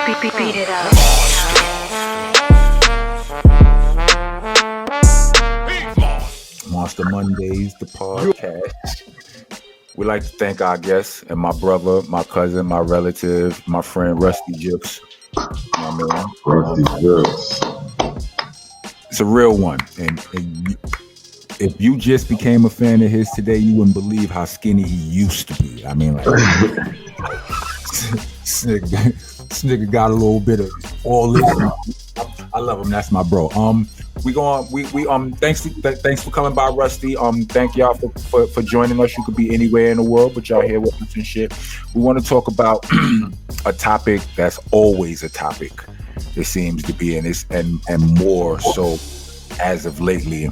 Beat it up. Monsta Mondayz, the podcast. We'd like to thank our guests and my brother, my cousin, my relative, my friend Juxx. My man. Juxx. It's a real one. And if you just became a fan of his today, you wouldn't believe how skinny he used to be. I mean, like, this nigga got a little bit of all this. I love him. That's my bro. Thanks for coming by, Rusty. Thank y'all for joining us. You could be anywhere in the world, but y'all here with us and shit. We want to talk about a topic that's always a topic. It seems to be, and more so as of lately.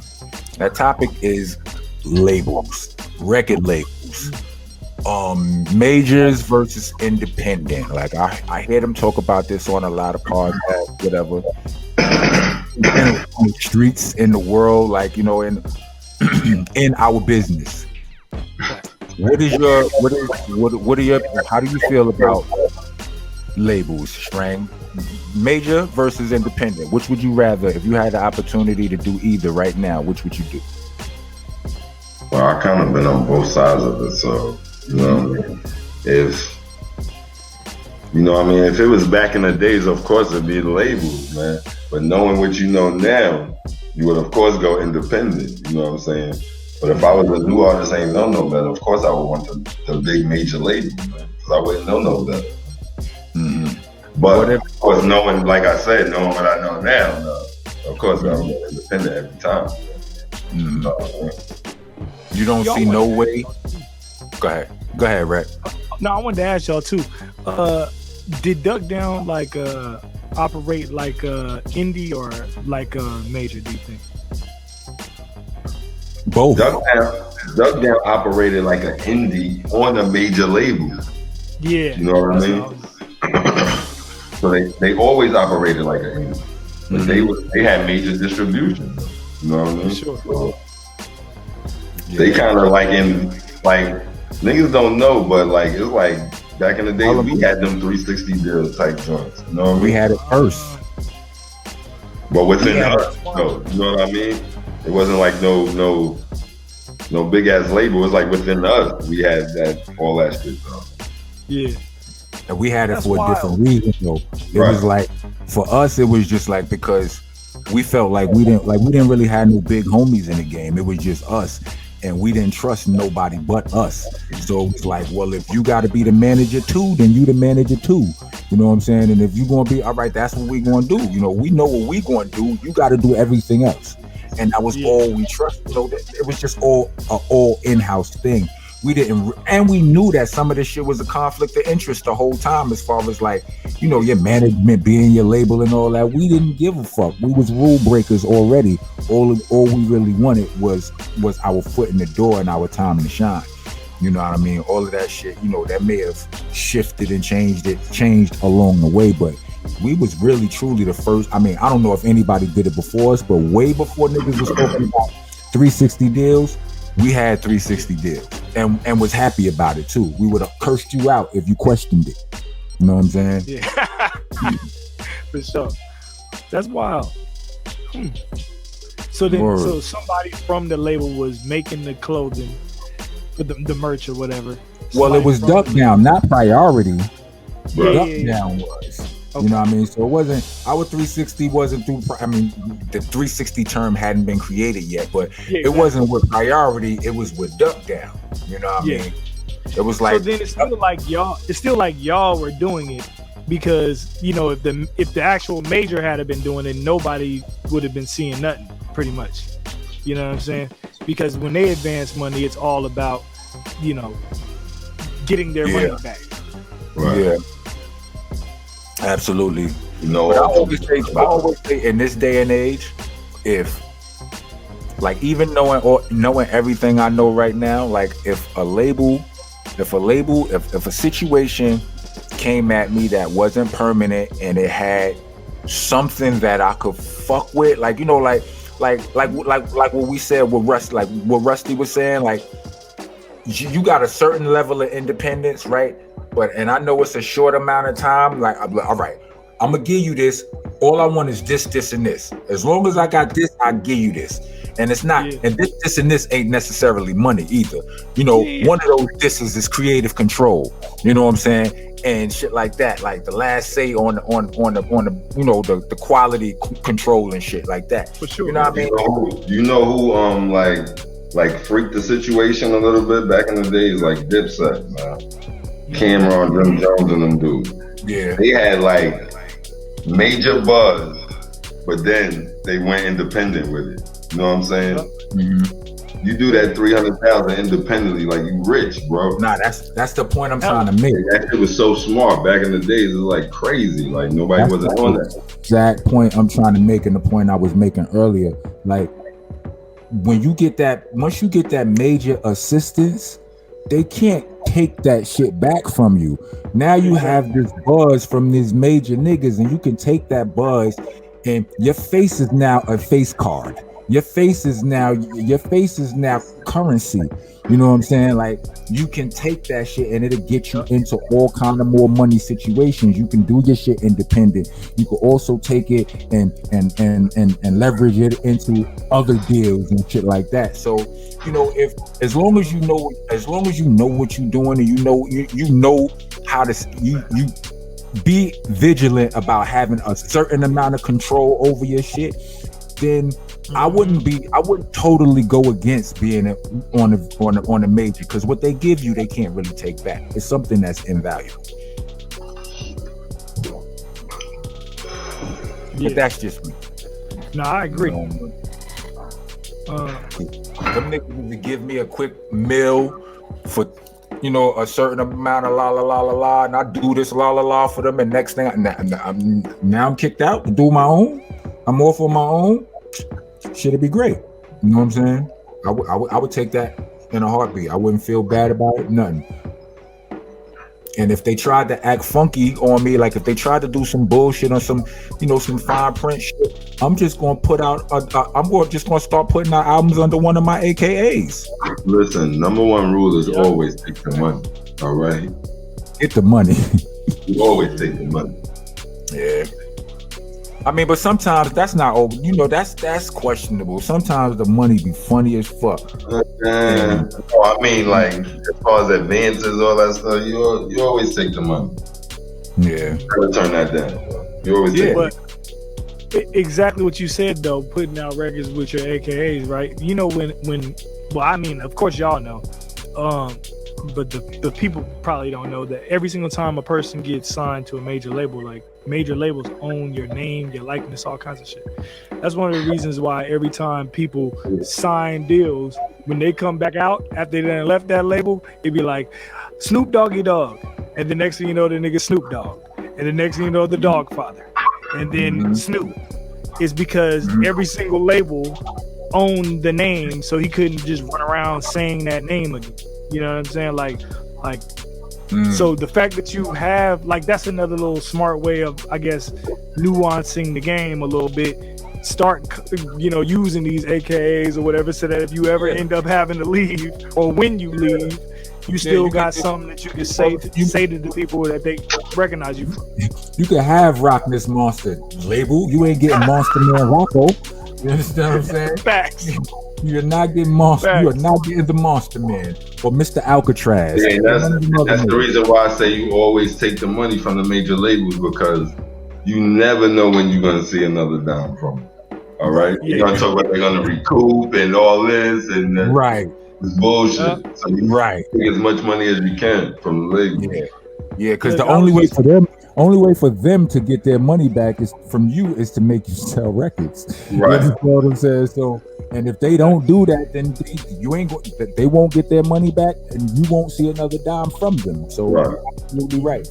That topic is labels, record labels. Majors versus independent. Like I hear them talk about this on a lot of podcasts, whatever. On the streets, in the world, like, you know, in our business. How do you feel about labels, Strang? Major versus independent. Which would you rather, if you had the opportunity to do either right now, which would you do? Well, I kind of been on both sides of it, so you know, if it was back in the days, of course it'd be the labels, man. But knowing what you know now, you would of course go independent. You know what I'm saying? But if I was a new artist, ain't know no better. Of course I would want the big major label, man, because I wouldn't know no better. Mm-hmm. But of course, knowing, like I said, knowing what I know now, of course I would go independent every time. Mm-hmm. You don't see no way. Go ahead, Rhett. No, I wanted to ask y'all too. Did Duck Down operate like indie or like major? Do you think? Both. Duck Down operated like an indie on a major label. Yeah. You know what I mean? So they always operated like an indie, but they had major distribution. You know what I mean? Sure. So they kind of niggas don't know, but like it's like back in the day we had them 360 deal type joints. You know what I mean? We had it first, but within us, no, you know what I mean? It wasn't like no big ass label. It was like within us we had all that shit. So. Yeah. And we had it for a different reason, though. It was like, for us, it was just like, because we felt like we didn't really have no big homies in the game. It was just us, and we didn't trust nobody but us. So it was like, well, if you got to be the manager too, then you the manager too. You know what I'm saying? And if you gonna be all right, that's what we gonna do. You know, we know what we gonna do. You got to do everything else, and that was all we trusted. So it was just all in-house thing. We didn't, and we knew that some of this shit was a conflict of interest the whole time, as far as like, you know, your management being your label and all that. We didn't give a fuck. We was rule breakers already. All we really wanted was our foot in the door and our time to shine. You know what I mean? All of that shit, you know, that may have shifted and changed along the way, but we was really truly the first. I mean, I don't know if anybody did it before us, but way before niggas was talking about 360 deals, we had 360 deals and was happy about it too. We would have cursed you out if you questioned it. You know what I'm saying? Yeah. For sure. That's wild. So somebody from the label was making the clothing for the merch or whatever. Well, it was Duck Down, not Priority. Duck Down was. Okay. You know what I mean? So it wasn't, our 360 wasn't through, I mean, the 360 term hadn't been created yet, but it wasn't with Priority, it was with Duck Down. You know what I mean? It was like. So then it's still like y'all were doing it, because, you know, if the actual major had been doing it, nobody would have been seeing nothing, pretty much. You know what I'm saying? Because when they advance money, it's all about, you know, getting their money back. Right. Yeah. Absolutely. No. But I always say in this day and age, if like, even knowing everything I know right now, like if a situation came at me that wasn't permanent and it had something that I could fuck with, like, you know, like what we said with Rust, like what Rusty was saying, like you got a certain level of independence, right? And I know it's a short amount of time. Like, all right, I'm gonna give you this. All I want is this, and this. As long as I got this, I give you this. And it's not, and this, and this ain't necessarily money either. You know, one of those disses is creative control. You know what I'm saying? And shit like that, like the last say on the you know, the quality control and shit like that. For sure. You know what I mean? You know who like freaked the situation a little bit back in the days, like Dipset, man. Cameron, Jim Jones, and them dudes. Yeah. They had like major buzz, but then they went independent with it. You know what I'm saying? Mm-hmm. You do that 300,000 independently, like you rich, bro. Nah, that's the point I'm trying to make. That shit was so smart back in the days. It was like crazy. Like nobody wasn't on that. Exact point I'm trying to make, and the point I was making earlier. Like when you get that, once you get that major assistance, they can't take that shit back from you. Now you have this buzz from these major niggas, and you can take that buzz, and your face is now a face card. Your face is now currency. You know what I'm saying? Like you can take that shit and it'll get you into all kind of more money situations. You can do your shit independent. You can also take it and leverage it into other deals and shit like that. So, you know, if as long as you know what you're doing, and you know how to you be vigilant about having a certain amount of control over your shit, then I wouldn't totally go against being on a major, because what they give you, they can't really take back. It's something that's invaluable. But that's just me. No, I agree. Them niggas to give me a quick meal for, you know, a certain amount of la, and I do this la for them, and next thing I'm kicked out to do my own. I'm off on my own. Shit'd be great. You know what I'm saying? I would take that in a heartbeat. I wouldn't feel bad about it, nothing. And if they tried to act funky on me, like if they tried to do some bullshit on some, you know, some fine print shit, I'm just gonna put out. Just gonna start putting out albums under one of my AKAs. Listen, number one rule is always take the money. All right, get the money. You always take the money. Yeah. I mean, but sometimes that's not over. You know, that's questionable. Sometimes the money be funny as fuck. I mean, like as far as advances, all that stuff, you always take the money. Yeah, never turn that down. You always take but exactly what you said though. Putting out records with your AKAs, right? You know when well, I mean, of course y'all know, but the people probably don't know that every single time a person gets signed to a major label, like major labels own your name, your likeness, all kinds of shit. That's one of the reasons why every time people sign deals, when they come back out after they left that label, it'd be like Snoop Doggy Dogg, and the next thing you know, the nigga Snoop Dogg, and the next thing you know, the Dog Father, and then Snoop. It's because every single label owned the name, so he couldn't just run around saying that name again. You know what I'm saying? Like. So the fact that you have, like, that's another little smart way of, I guess, nuancing the game a little bit. Start, you know, using these AKAs or whatever, so that if you ever end up having to leave, or when you leave, you still got something that you can say to the people that they recognize you from. You can have Rockness Monster label. You ain't getting Monster Man Rocco. You understand what I'm saying? Facts. You're not getting Monster. Facts. You are not getting the Monster Man or Mr. Alcatraz. Yeah, that's the reason why I say you always take the money from the major labels, because you never know when you're gonna see another dime from them. All right, you're gonna talk about they're gonna recoup and all this and this bullshit. So you take as much money as you can from the label. Yeah, because the only way for them to get their money back is from you, is to make you sell records. Right. You know what I'm saying? So, and if they don't do that, then they won't get their money back, and you won't see another dime from them. So you're absolutely right.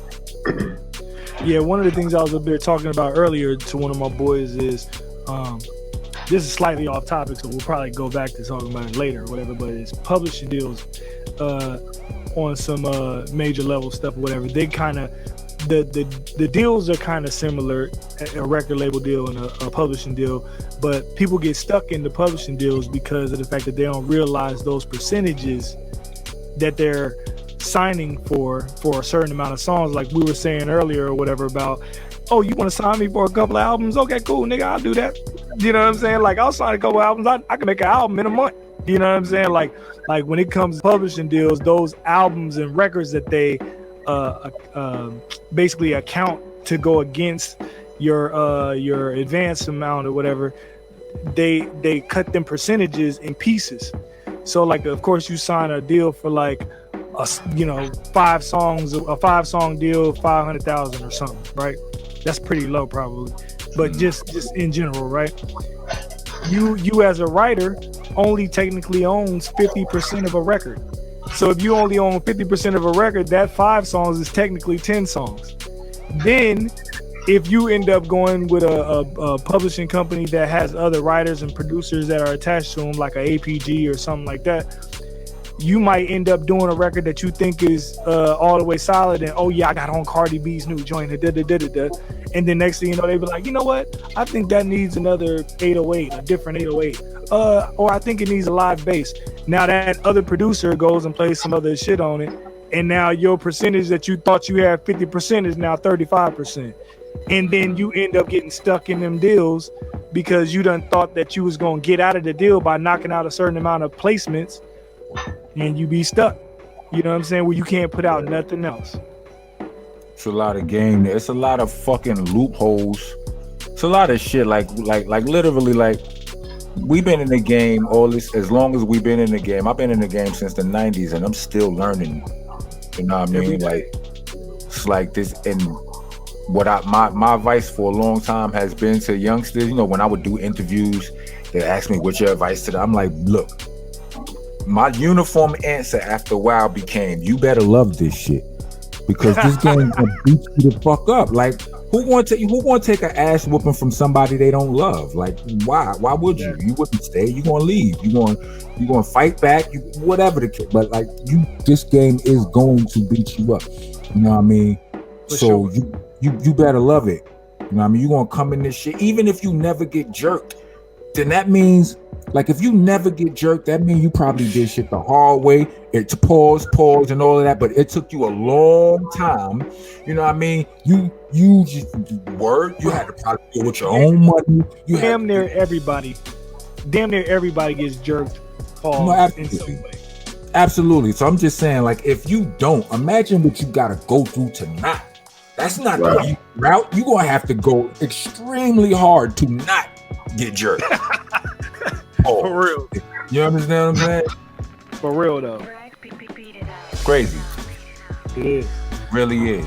Yeah, one of the things I was a bit talking about earlier to one of my boys is, this is slightly off topic, so we'll probably go back to talking about it later or whatever, but it's publishing deals on some major level stuff or whatever. They kind of, the deals are kind of similar, a record label deal and a publishing deal, but people get stuck in the publishing deals because of the fact that they don't realize those percentages that they're signing for a certain amount of songs, like we were saying earlier or whatever, about oh, you want to sign me for a couple of albums? Okay, cool, nigga, I'll do that. You know what I'm saying? Like, I'll sign a couple of albums. I can make an album in a month. You know what I'm saying? Like when it comes to publishing deals, those albums and records that they basically account to go against your advance amount or whatever, they cut them percentages in pieces. So like, of course, you sign a deal for like a 5-song deal, 500,000 or something, right? That's pretty low probably, but just in general, right? You as a writer only technically owns 50% of a record. So if you only own 50% of a record, that 5 songs is technically 10 songs. Then if you end up going with a publishing company that has other writers and producers that are attached to them, like a APG or something like that, you might end up doing a record that you think is all the way solid, and oh yeah, I got on Cardi B's new joint, and then next thing you know, they be like, you know what? I think that needs another 808, a different 808, or I think it needs a live bass. Now that other producer goes and plays some other shit on it, and now your percentage that you thought you had 50% is now 35%, and then you end up getting stuck in them deals because you done thought that you was gonna get out of the deal by knocking out a certain amount of placements. And you be stuck, you know what I'm saying, where you can't put out nothing else. It's a lot of game. It's a lot of fucking loopholes. It's a lot of shit. Like literally, like, we've been in the game all this, as long as we've been in the game. I've been in the game since the 90s, and I'm still learning. You know what I mean? Like, it's like this. And what my advice for a long time has been to youngsters, you know, when I would do interviews, they ask me what's your advice to them. I'm like, look. My uniform answer after a while became, you better love this shit, because this game gonna beat you the fuck up. Like, who gonna take an ass whooping from somebody they don't love? Like, why would you? You wouldn't stay. You gonna leave. You gonna fight back. Whatever the case. But like, this game is going to beat you up. You know what I mean? So you better love it. You know what I mean? You gonna come in this shit, even if you never get jerked. Then that means, like, if you never get jerked, that means you probably did shit the hard way. It's pause, and all of that, but it took you a long time. You know what I mean? You just had to probably deal with your own money. Damn near everybody gets jerked. Pause, no, absolutely. In some way. Absolutely. So I'm just saying, like, if you don't, imagine what you gotta go through to not. That's not the easy route. You're gonna have to go extremely hard to not get jerked. For real. You understand what I'm saying? For real though. Crazy. It is. Really is.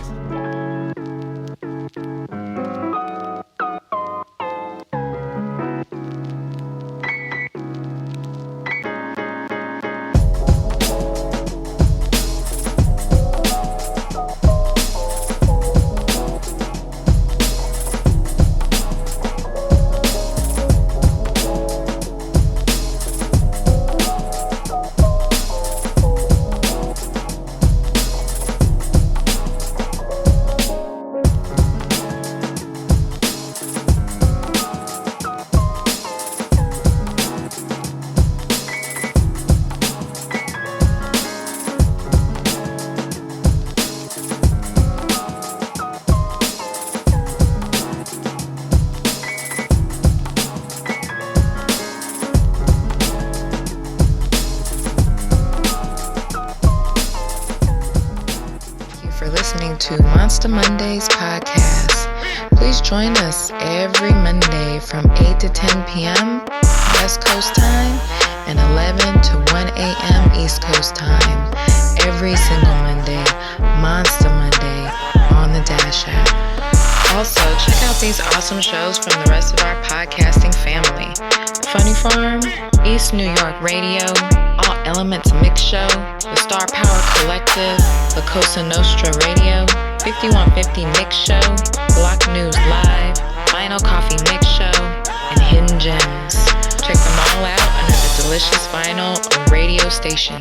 To Monsta Mondayz Podcast. Please join us every Monday from 8 to 10 p.m. West Coast time and 11 to 1 a.m. East Coast time. Every single Monday, Monsta Monday on the Dash app. Also, check out these awesome shows from the rest of our podcasting family. Funny Farm, East New York Radio, All Elements Mix Show, The Star Power Collective, La Cosa Nostra Radio, 5150 Mix Show, Block News Live, Vinyl Coffee Mix Show, and Hidden Gems. Check them all out under the Delicious Vinyl radio station.